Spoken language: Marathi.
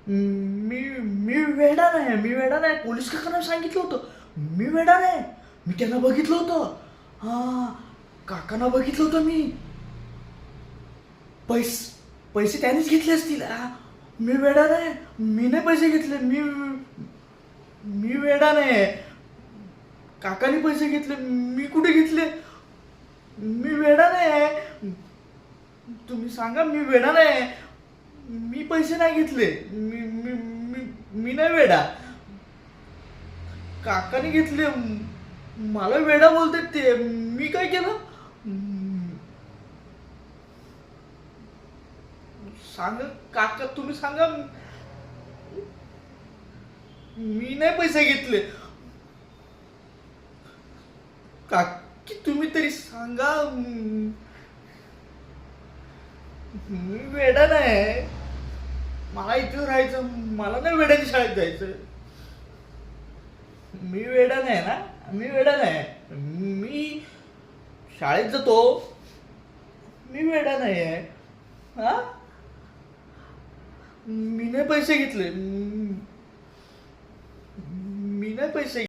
मी मी वेडा नाही, मी वेडा नाही. पोलीस काकांना सांगितलं होतं. मी वेडा नाही. मी त्यांना बघितलं होतं. हा, काकांना बघितलं होतं मी. पैसे त्यानेच घेतले असतील. मी वेडा नाही. मी नाही पैसे घेतले. मी वेडा नाही. काकाने पैसे घेतले. मी कुठे घेतले? मी वेडा नाही. तुम्ही सांगा, मी वेडा नाही. मी पैसे नाही घेतले. मी मी मी मी नाही वेडा. काकाने घेतले. मला वेडा बोलतात ते. मी काय केलं? सांगा काका, तुम्ही सांगा. मी नाही पैसे घेतले. काकी, तुम्ही तरी सांगा. मी वेडा नाही. मला इथे राहायचं. मला नाही वेड्याच्या शाळेत जायचं. मी वेडा नाही ना. मी वेडा नाही. मी शाळेत जातो. मी वेडा नाही आहे. हा, मी नाही पैसे घेतले. मी नाही पैसे